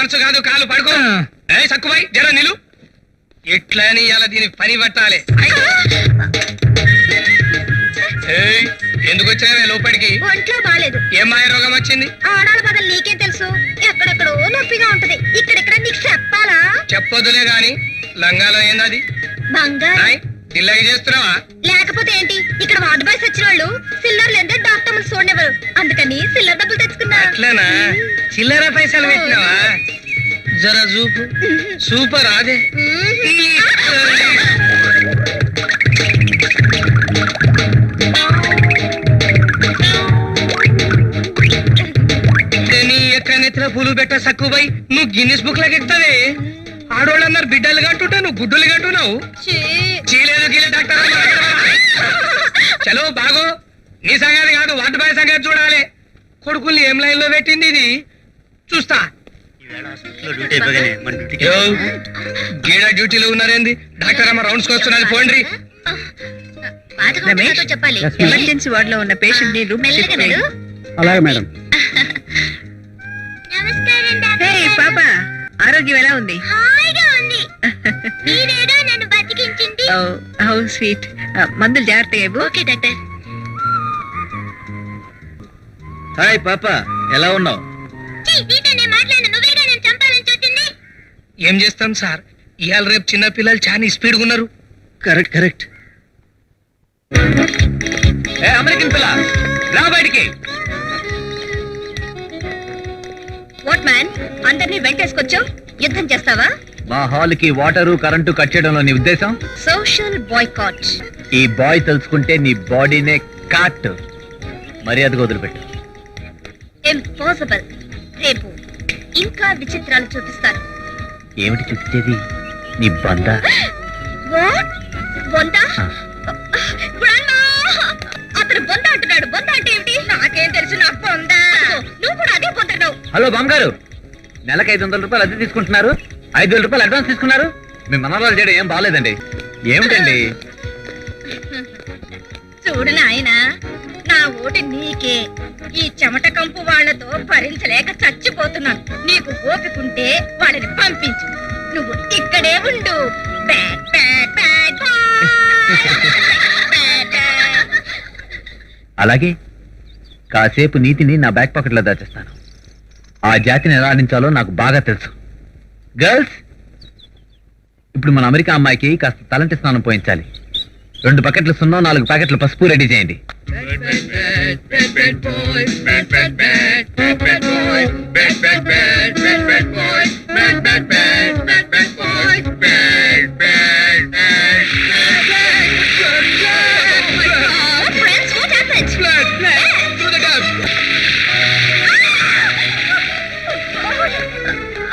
మనసు కాదు కాలు పడుకో. ఏ సక్కుబాయ్ జర నిలు. ఎట్లా అని ఇలా దీని పని పట్టాలి. ఎందుకు వచ్చావే లోపలికి? ఒంట్లో బాలేదు. ఏమాయ రోగం వచ్చింది? ఆడాల బదులు నీకే తెలుసు. ఎక్కడెక్కడో నొప్పిగా ఉంటది. ఇక్కడెక్కడ నీకు చెప్పాలా? చెప్పొద్దులే గాని లంగాలో ఏందది? బంగారు దిల్లగి చేస్తున్నావా? లేకపోతే ఏంటి? ఇక్కడ వార్డు బాయ్స్ వచ్చిన వాళ్ళు సిల్లర్ లేదా డాక్టర్లు చూడనివ్వరు. అందుకని సిల్లర్ డబ్బులు తెచ్చుకున్నా. అట్లనా? చిల్లర పైసలు పెట్టినావా? జర చూపు. సూపర్ అదే. నెత్తిన పూలు పెట్ట సక్కుబాయి నువ్వు గిన్నిస్ బుక్ లాగా ఎక్కుతావే. ఆడోళ్ళందరు బిడ్డలు కంటుంటే నువ్వు గుడ్డలు కంటున్నావు. చీలేదు గీలే డాక్టర్. చలో బాగో. నీ సంగతి కాదు వార్డు బాయ్ సంగతి చూడాలి. కొడుకుల్ని ఏం లైన్ లో పెట్టింది ఇది చూస్తా. గీడ డ్యూటీలో ఉన్నారేంది? డాక్టర్ అమ్మ రౌండ్స్ కి వస్తున్నది. పోండ్రి. చెప్పాలి. ఎమర్జెన్సీ వార్డ్ లో ఉన్న పేషెంట్ ని రూమ్ అలాగే మేడం. పాప ఆరోగ్యం ఎలా ఉంది? How sweet. మందులు జాగ్రత్తగా ఇవ్వు. Okay doctor. హాయ్ పాప, ఎలా ఉన్నావు? ఏం చేస్తాం సార్, ఇవాళ రేపు చిన్న పిల్లలు చాలా స్పీడ్గా ఉన్నారు. Correct correct. అమెరికన్ పిల్ల రా బయటికి. వాట్ మ్యాన్, అందరినీ వెంటేసుకొచ్చావు? యుద్ధం చేస్తావా? మా హాల్ కి వాటరు కరెంటు కట్ చేయడంలో నీ ఉద్దేశం? Social boycott. ఈ బాయ్ తెలుసుకుంటే నీ బాడీనే కాట్. మర్యాదగా వదిలిపెట్టు. ఇంపాసిబుల్. రేపు ఇంకా విచిత్రాలు చూపిస్తాను. ఏమిటి చూపించేది? నీ బంద. అతను బొంద అంటున్నాడు. బొంద అంటే ఏమిటి? నాకేం తెలుసు. నాకు బొంద. నువ్వు కూడా అదే పొందుతున్నావు. హలో బామ్గారు, నెలకు 500 రూపాయలు అద్దె తీసుకుంటున్నారు, 5,000 రూపాయలు అడ్వాన్స్ తీసుకున్నారు. మీ మనరాలు చేయడం ఏం బాగాలేదండి. ఏమిటండి? చూడు నాయనా, నా ఓటు నీకే. ఈ చెమట కంపు వాళ్లతో భరించలేక చచ్చిపోతున్నాను. నీకు ఓపికంటే వాళ్ళని పంపించు. నువ్వు ఇక్కడే ఉండు. అలాగే కాసేపు నీతిని నా బ్యాక్ పాకెట్ లో దాచేస్తాను. ఆ జాతిని ఎలా ఆడించాలో నాకు బాగా తెలుసు. గర్ల్స్, ఇప్పుడు మన అమెరికా అమ్మాయికి కాస్త తలంటి స్నానం పోయించాలి. 2 బకెట్లు సున్నా, 4 ప్యాకెట్లు పసుపు రెడీ చేయండి.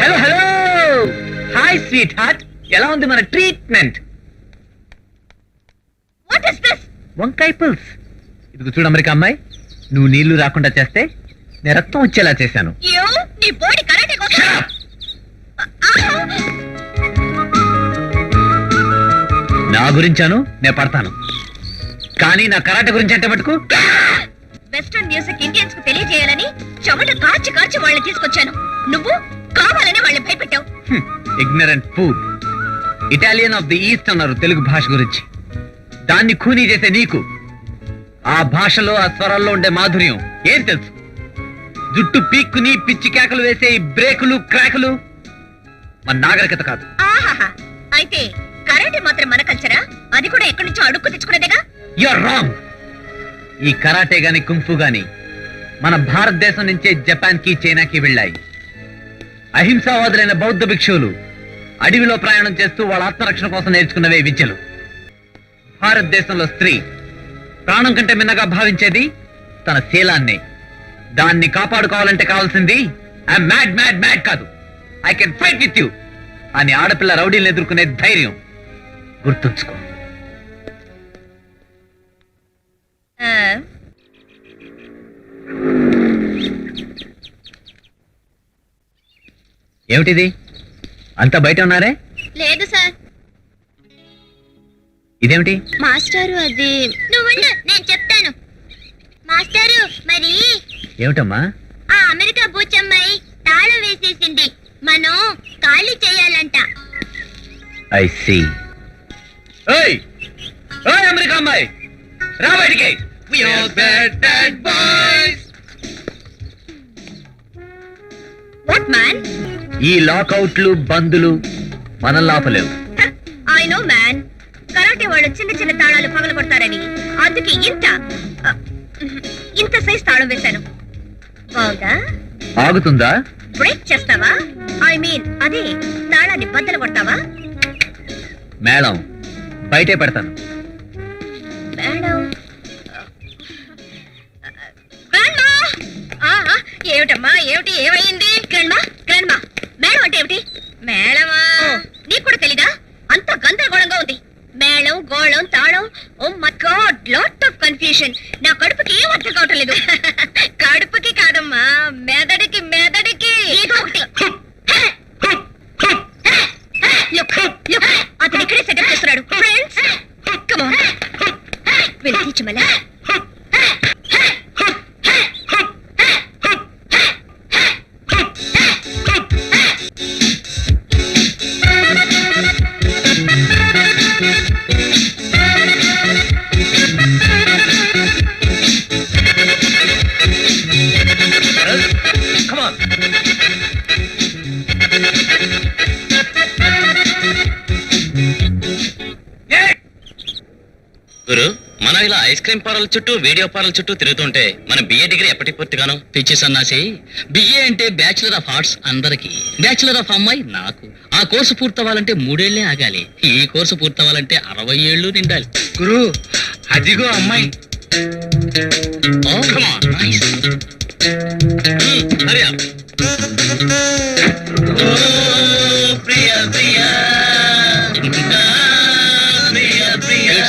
Hello hello, hi sweet heart, ఎలా ఉంది మన ట్రీట్మెంట్? వంకాయ పుల్స్. ఇదిగో చూడు అమెరికా అమ్మాయి, నువ్వు నీళ్లు రాకుండా చేస్తే నేను రక్తం వచ్చేలా చేశాను. నా గురించాను నేను పడతాను, కానీ నా కరాటే గురించి అంటే మటుకు. వెస్టర్న్ మ్యూజిక్ ఇండియన్స్ కు తెలియజేయాలని చెమట కార్చి కార్చి వాళ్ళని తీసుకొచ్చాను. నువ్వు కావాలని వాళ్ళని భయపెట్టావు. Ignorant fool. Italian of the east అన్నారు తెలుగు భాష గురించి. దాన్ని ఖూనీ చేసే నీకు ఆ భాషలో ఆ స్వరాల్లో ఉండే మాధుర్యం ఏం తెలుసు? జుట్టు పీక్కుని పిచ్చి కేకలు వేసే ఈ బ్రేకులు క్రాకులు మన నాగరికత కాదు. ఆహాహా, అయితే కరాటే మాత్రం మన కల్చరా? అది కూడా ఎక్కడి నుంచో అడుక్కు తెచ్చుకునేదేగా. You are wrong. ఈ కరాటే గాని కుంఫు గాని మన భారతదేశం నుంచే జపాన్ కి చైనాకి వెళ్ళాయి. అహింసావాదులైన బౌద్ధ భిక్షువులు అడవిలో ప్రయాణం చేస్తూ వాళ్ళ ఆత్మరక్షణ కోసం నేర్చుకున్నవే విద్యలు. భారతదేశంలో స్త్రీ ప్రాణం కంటే మిన్నగా భావించేది తన శీలాన్ని. దాన్ని కాపాడుకోవాలంటే కావాల్సింది ఐ మ్యాడ్ మ్యాడ్ మ్యాడ్ కాదు, I can fight with you అని ఆడపిల్ల రౌడీలను ఎదుర్కొనే ధైర్యం. గుర్తుంచుకో. ఏమిటిది? అంతా బయట ఉన్నారే? లేదు సార్. ఇదేమిటి? మాస్టారు అది. నువ్వుండు, నేను చెప్తాను. మాస్టారు, మరి ఏమిటమ్మా? ఆ అమెరికా బూచమ్మాయి తాళం వేసేసింది. మనం ఖాళీ చేయాలంట. I see. ఏయ్ ఏయ్ అమెరికా అమ్మాయి, రా బయటికి. We are bad boys. What man? ఈ లాకౌట్లు బందులు మన లాపలేవు. I know man. కరాటే వాళ్ళు చిన్న చిన్న తాళాలు పగల కొడతారని అందుకే ఇంత సైజ్ తాళం వేశాను. బాగుందా? ఆగుతుందా? బ్రేక్ చేస్తావా? ఐ మీన్ అదే తాళాన్ని బద్దలు కొడతావా? మేడం బయటే పెడతాను. Madam grandma! ఏమిటమ్మా, ఏమిటి, ఏమైంది? గ్రాండ్మా, గ్రాండ్మా, మేడం అంటే ఏమిటి? మేడమా? నీకు కూడా తెలీదా? అంత గందరగోళంగా ఉంది. మేళం, గోళం, తాళం. Oh my God, lot of confusion. నా కడుపుకి ఏం అర్థం కావటం లేదు. కడుపుకి కాదమ్మా, మెదడికి, మెదడికి. ఏదో ఒకటి. అతను ఇక్కడే సెటప్ చేస్తున్నాడు. Friends come on, will teach మళ్ళా. Come on. గురు, మనం ఇలా ఐస్ క్రీమ్ పార్లర్ చుట్టూ వీడియో పార్లర్ చుట్టూ తిరుగుతుంటే మన బిఏ డిగ్రీ ఎప్పటికి పూర్తిగాను? పిచ్చి సన్నాసి, బిఏ అంటే బ్యాచులర్ ఆఫ్ ఆర్ట్స్ అందరికి, బ్యాచులర్ ఆఫ్ అమ్మాయి నాకు. ఆ కోర్సు పూర్తవ్వాలంటే 3 ఏళ్లే ఆగాలి. ఈ కోర్సు పూర్తవ్వాలంటే 60 ఏళ్ళు నిండాలి. గురు అదిగో అమ్మాయి. Oh, come on, nice. Hurry up. Oh, Priya, Priya. Priya, Priya.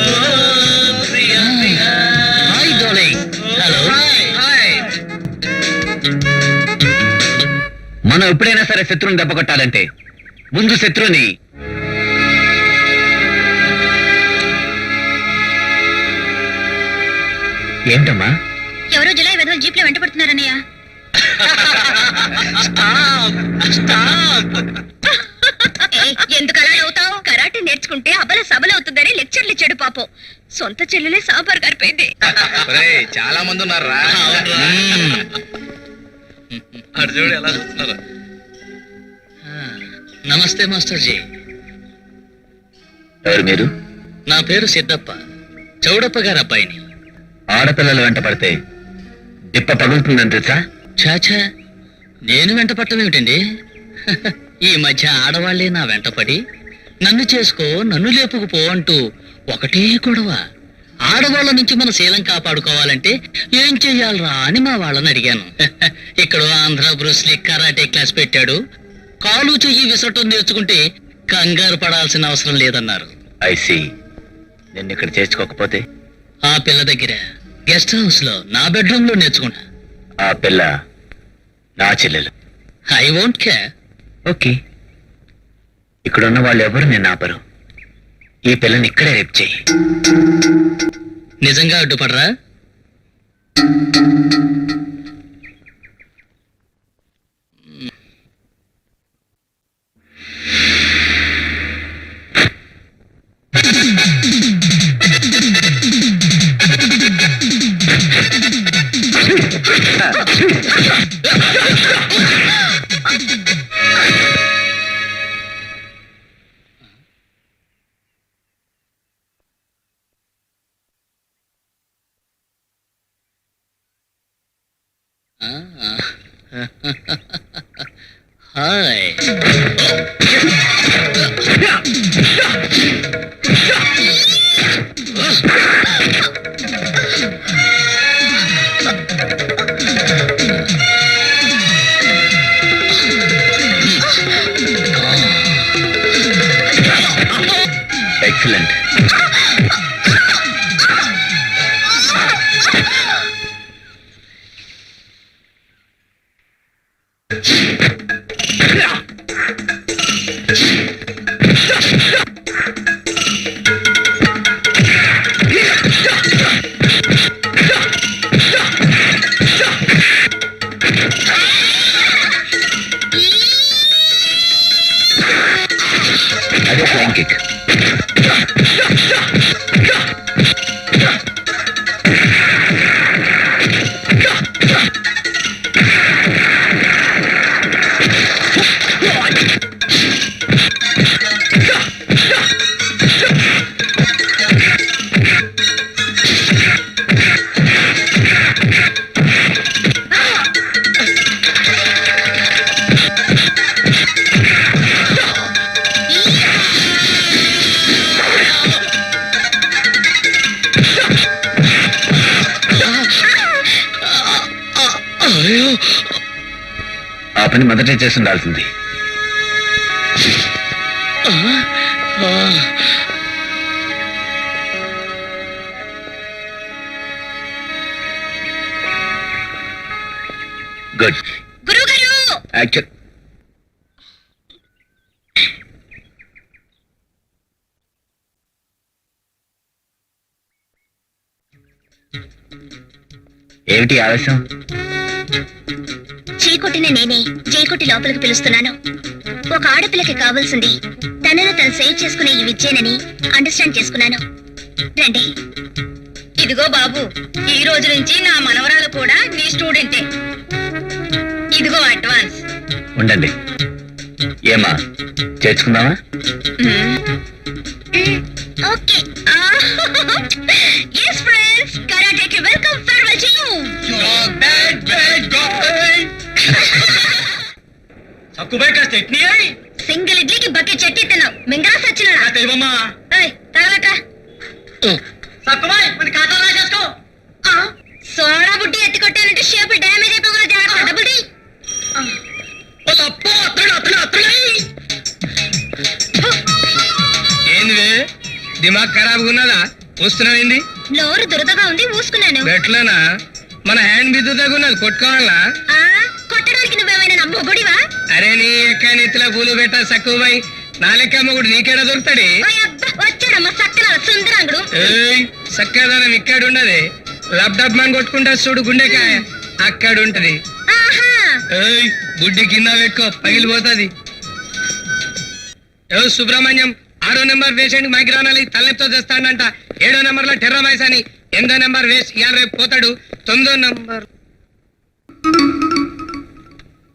Oh, Priya, Priya. Hi, darling. Hello. Hi. మనం ఎప్పుడైనా సరే శత్రువుని దెబ్బ కొట్టాలంటే ముందు శత్రువుని ఏంటమ్మా? ఎవరో జులై వెధవలు జీప్ లో వెంట పడుతున్నారన్నయ్య. ఎందుకు అలా అవుతావు? కరాటే నేర్చుకుంటే అబల సబల అవుతుందని లెక్చర్లు ఇచ్చాడు పాపం. సొంత చెల్లెలే సాంబార్ గారిపోయింది. చాలా మంది ఉన్నారా? అటు చూడు ఎలా చూస్తున్నారు. నమస్తే మాస్టర్ జీ. ఎవరు మీరు? నా పేరు సిద్ధప్ప, చౌడప్ప గారి అబ్బాయిని. ఆడపిల్లలు వెంట పడితే డిప్ప పగులుతుందని తెలుసా? చాచా, నేను వెంట పట్టమేమిటండి? ఈ మధ్య ఆడవాళ్లే నా వెంటపడి నన్ను చేసుకో, నన్ను లేపుకుపో అంటూ ఒకటే గొడవ. ఆడవాళ్ల నుంచి మన శీలం కాపాడుకోవాలంటే ఏం చెయ్యాలరా అని మా వాళ్ళని అడిగాను. ఇక్కడ ఆంధ్ర బ్రూస్లీ కరాటే క్లాస్ పెట్టాడు. కాలు చెయ్యి విసరటం నేర్చుకుంటే కంగారు పడాల్సిన అవసరం లేదన్నారు. ఐసి, నిన్ను ఇక్కడ చేర్చుకోకపోతే ఆ పిల్ల దగ్గర గెస్ట్ హౌస్ లో నా బెడ్రూమ్ లో నేర్చుకున్నా. ఆ పిల్ల నా చెల్లెలు. I won't care. ఓకే, ఇక్కడున్న వాళ్ళు ఎవరు నేను ఆపరు. ఈ పిల్లని ఇక్కడే రేపు చెయ్యి. నిజంగా అడ్డుపడరా? హాయ్. ఎక్సలెంట్. పని మొదటే చేసి ఉండాల్సింది. గుడ్. గురుగారు యాక్చువల్ ఏమిటి ఆవేశం? చీకొట్టిన నేనే జైకొట్టి లోపలికి పిలుస్తున్నాను. ఒక ఆడపిల్లకి కావాల్సింది తనను తను సేవ్ చేసుకునే ఈ విద్యేనని అండర్స్టాండ్ చేసుకున్నాను. రండి. ఇదిగో బాబు, ఈ రోజు నుంచి నా మనవరాలు కూడా నీ స్టూడెంటే. ఇదిగో అడ్వాన్స్. ఉండండి. ఏమా చేర్చుకుందామా? Okay. yes friends, karate ki welcome farewell to you. Sakkubai కాస్త చట్నీ అయి సింగిల్ ఇడ్లీకి బకెట్ చట్నీ తిన్నావు. మింగరా సచ్చినాడా? దైవమ్మా. ఏయ్, తగలక. సక్కుబాయ్ మన ఖాతా రాసేసుకో. సోడా బుడ్డి ఎత్తి కొట్టానంటే షేప్ డ్యామేజ్ అయిపోగల జాగ్రత్త. Double tea. ఏంది దిమాగ్ ఖరాబ్ ఉన్నదా? వస్తున్నావేంది? నోరు దురదగా ఉంది, ఊసుకున్నాను. ఎట్లనా? మన హ్యాండ్ బిద్దుగా ఉన్నది, కొట్టుకోవాలా? కొట్టడానికి నువ్వేమైనా నమ్మొగుడివా? అరే నీ ఎక్క నెత్తిలో పూలు పెట్టా సక్కుబాయ్. నా లెక్క మొగుడు నీకేడా దొరుకుతాడే? వచ్చాడమ్మా సక్కన సుందరాంగుడు. ఏయ్, సక్కదనం ఇక్కడ ఉండదు. లబ్డబ్ మని కొట్టుకుంటా చూడు గుండెకాయ, అక్కడ ఉంటది. ఆహా, ఏయ్, బుడ్డి కింద పెట్టుకో, పగిలిపోతుంది. ఏ సుబ్రహ్మణ్యం, 6వ నెంబర్ పేషెంట్ మైగ్రానాలి తలెప్తో చేస్తాడంట. 7వ నెంబర్ లో టెర్రమైస్ అని. 8వ నెంబర్ వేస్ట్, ఇవాళ రేపు పోతాడు. 9వ నెంబర్.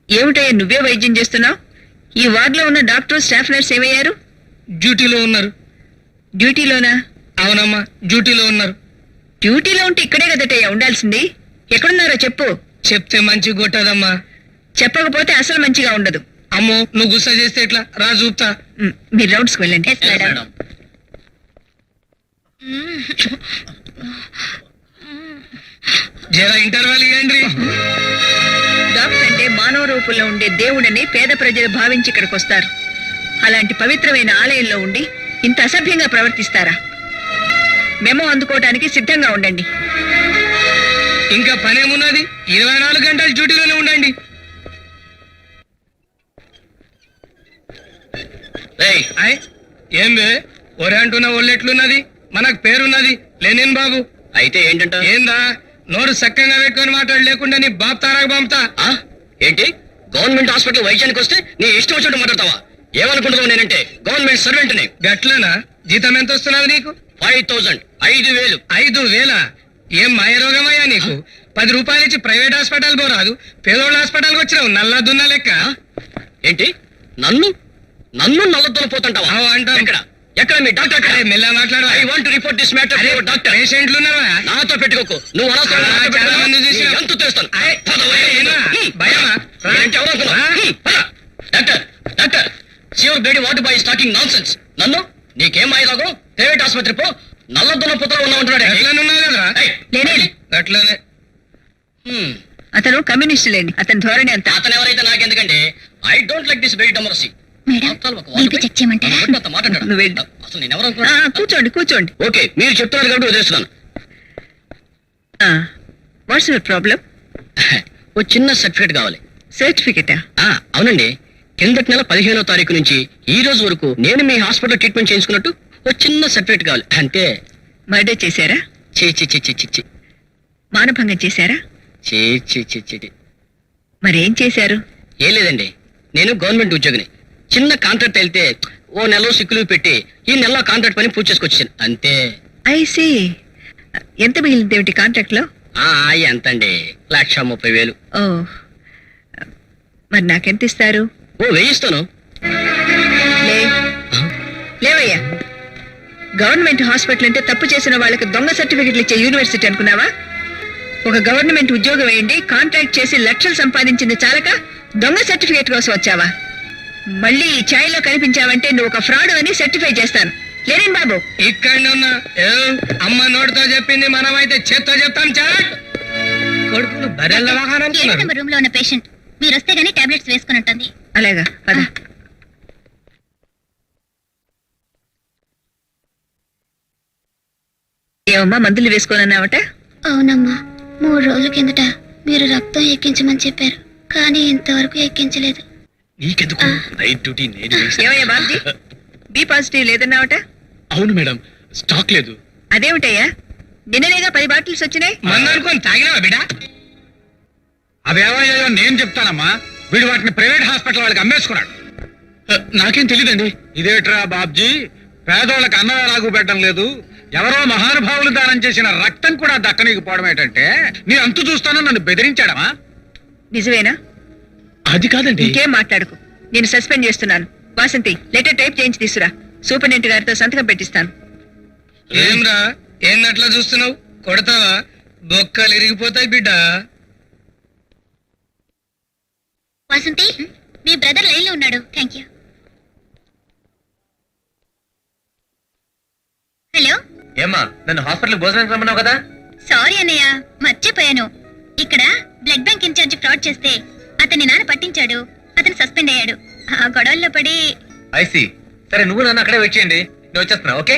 ఏమిటయ్యా నువ్వే వైద్యం చేస్తున్నావు? ఈ వార్డులో ఉన్న డాక్టర్ స్టాఫ్ నర్స్ ఏమయ్యారు? డ్యూటీలో ఉన్నారు. డ్యూటీలోనా? అవునమ్మా, డ్యూటీలో ఉన్నారు. డ్యూటీలో ఉంటే ఇక్కడే కదటయ్యా ఉండాల్సింది. ఎక్కడున్నారో చెప్పు. చెప్తే మంచి కొట్టదమ్మా. చెప్పకపోతే అసలు మంచిగా ఉండదు. అమ్మో, నువ్వు గుస్సా చేస్తే ఎట్లా? రా చూపుతా. మీరు రౌండ్స్కి వెళ్ళండి. Yes madam. జరా ఇంటర్వెల్ ఇవ్వండి. డాక్టర్ అంటే మానవ రూపంలో ఉండే దేవుడని పేద ప్రజలు భావించి ఇక్కడికి వస్తారు. అలాంటి పవిత్రమైన ఆలయంలో ఉండి ఇంత అసభ్యంగా ప్రవర్తిస్తారా? మెమో అందుకోవటానికి సిద్ధంగా ఉండండి. ఇంకా పనేమున్నది? 24 గంటలు డ్యూటీలోనే ఉండండి. ఆయ్, ఏం బే ఒరే అంటున్నా? ఒళ్ళెట్లున్నది? మనకు పేరున్నది లేనేన్ బాబు. అయితే ఏంటంట? ఏందా నోరు సక్కంగా పెట్టుకొని మాట్లాడు, లేకుండా నీ బాబు తారాకు పంపుతా. ఏంటి గవర్నమెంట్ హాస్పిటల్ వైద్యానికి వస్తే నీ ఇష్టం వచ్చినట్టు మాట్లాడతావా? ఏమనుకుంటున్నావు? నేనంటే గవర్నమెంట్ సర్వెంట్ ని. గట్లనా? జీతం ఎంత వస్తున్నది నీకు? 5000. 5000. 5,000? ఏం మాయరోగమయ్యా నీకు? 10 రూపాయలు ఇచ్చి ప్రైవేట్ హాస్పిటల్ పోరాదు, పేదోళ్ళ హాస్పిటల్కి వచ్చినావు నల్లా దున్న లెక్క. ఏంటి నన్ను నన్ను నల్లదొల పోతుంటావా? అంటాం. ఎక్కడ మీ డాక్టర్? అరే మెల్ల మాట్లాడు. I want to report this matter to your doctor. పేషెంట్లు ఉన్నావా? నాతో పెట్టుకోకు. నువ్వు అనవసరంగా నాతో చాలా పెట్టుకున్నావు. మంది చూసినా. నీ ఎంత చేస్తాను. భయమా? ఏంటి ఎవరనుకున్నావు? డాక్టర్ డాక్టర్ యువర్ బేడీ వాట్ బాయ్ టాకింగ్ నాన్సెన్స్. నన్ను నీకేం అయ్యేలాగో ప్రైవేట్ ఆసుపత్రి పో. నల్లదొల పోతలో ఉన్నావు. ఎట్లనున్నావు కదరా? లేనే అట్లనే. అతను కమ్యూనిస్ట్ లేని అతని ధోరణి అంతా. అతను ఎవరైతే నాకెందుకంటే I don't like this very democracy. Madam, BP check చేయమంటారా? నువ్వు వెళ్ళు. అసలు నేను ఎవరు? కూర్చోండి కూర్చోండి. ఓకే, మీరు చెప్తున్నారు కాబట్టి వదిలేస్తున్నాను. What's your problem? ఓ చిన్న సర్టిఫికేట్ కావాలి. సర్టిఫికెటా? అవునండి, కిందటి నెల 15వ తారీఖు నుంచి ఈ రోజు వరకు నేను మీ హాస్పిటల్ ట్రీట్మెంట్ చేయించుకున్నట్టు ఓ చిన్న సర్టిఫికేట్ కావాలి అంతే. మర్డర్ చేశారా? చీ చీ చీ చీ చీ చీ మానభంగం చేశారా? చీ చీ చీ చీ. మరేం చేశారు? ఏం లేదండి, నేను గవర్నమెంట్ ఉద్యోగిని. చిన్న కాంట్రాక్ట్ వెళ్తే ఓ నెలలో సిక్కులు పెట్టి ఈ నెలలో కాంట్రాక్ట్ పని పూర్తి చేసుకొచ్చాను అంతే. ఐసి. ఎంత మిగిలింది ఏమిటి కాంట్రాక్ట్ లో? ఎంతండి? 1,30,000. ఓ, మరి నాకెంత ఇస్తారు? ఓ 1000 ఇస్తాను. లేవయ్యా, గవర్నమెంట్ హాస్పిటల్ అంటే తప్పు చేసిన వాళ్ళకి దొంగ సర్టిఫికెట్లు ఇచ్చే యూనివర్సిటీ అనుకున్నావా? ఒక గవర్నమెంట్ ఉద్యోగం వేయండి, కాంట్రాక్ట్ చేసి లక్షలు సంపాదించింది చాలక దొంగ సర్టిఫికేట్ కోసం వచ్చావా? మళ్ళీ ఈ ఛాయలో కనిపించావంటే నువ్వు ఒక ఫ్రాడ్ అని సర్టిఫై చేస్తాను. లేని బాబు ఇక్కడనే ఉన్నా. అమ్మ నోటితో చెప్పింది, మనమైతే చేత్తో చెప్తాం. చాట్ కొడుకులు బరెల్ల వాహనం. 7వ నెంబర్ రూమ్ లో ఉన్న పేషెంట్ మీరు వస్తే గానీ టాబ్లెట్స్ వేసుకుని ఉంటుంది. అలాగా పద. ఏమమ్మా మందులు వేసుకోనన్నావట? అవునమ్మా, 3 రోజుల కిందట మీరు రక్తం ఎక్కించమని చెప్పారు, కానీ ఇంతవరకు ఎక్కించలేదు. నీకెందుకు నైట్ డ్యూటీ నేను ఏమయ్యా బాబ్జీ, బి పాజిటివ్ లేదన్నావట? అవును మేడం, స్టాక్ లేదు. అదేమిటయ్యా, నిన్ననేగా 10 బాటిల్స్ వచ్చినాయి. మందు అనుకొని తాగినావా బిడ్డ? అవేమయ్యాయో నేను చెప్తానమ్మా. వీడు వాటిని ప్రైవేట్ హాస్పిటల్ వాళ్ళకి అమ్మేసుకున్నాడు. నాకేం తెలీదండి. ఇదేట్రా బాబ్జీ, పేదోళ్ళకి అన్నం ఎలాగూ పెట్టడం లేదు, ఎవరో మహానుభావులు దానం చేసిన రక్తం కూడా దక్కనీకపోవడం ఏంటంటే నీ అంతు చూస్తానని నన్ను బెదిరించాడమా? నిజమేనా? అది కాదండి. ఇంకేం మాట్లాడుకు, నేను సస్పెండ్ చేస్తున్నాను. వాసంతి, లెటర్ టైప్ చేయించి తీసురా, సూపరింటెండెంట్ గారితో సంతకం పెట్టిస్తాను. ఏంరా ఏందట్లా చూస్తున్నావు? కొడతావా? బొక్కలు ఇరిగిపోతాయి బిడ్డ. వాసంతి, మీ బ్రదర్ లైన్ లో ఉన్నాడు. Thank you. హలో, ఏమ్మా, నన్ను హాస్పిటల్ భోజనానికి రమ్మన్నావు కదా? సారీ అన్నయ్య, మర్చిపోయాను. ఇక్కడ బ్లడ్ బ్యాంక్ ఇన్ఛార్జ్ ఫ్రాడ్ చేస్తే అతని నాన్న పట్టించాడు, అతను సస్పెండ్ అయ్యాడు. ఆ గొడవల్లో పడి. ఐసి, సరే నువ్వు నన్ను అక్కడే వెయిట్ చేయండి, నేను వచ్చేస్తున్నా. Okay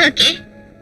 okay.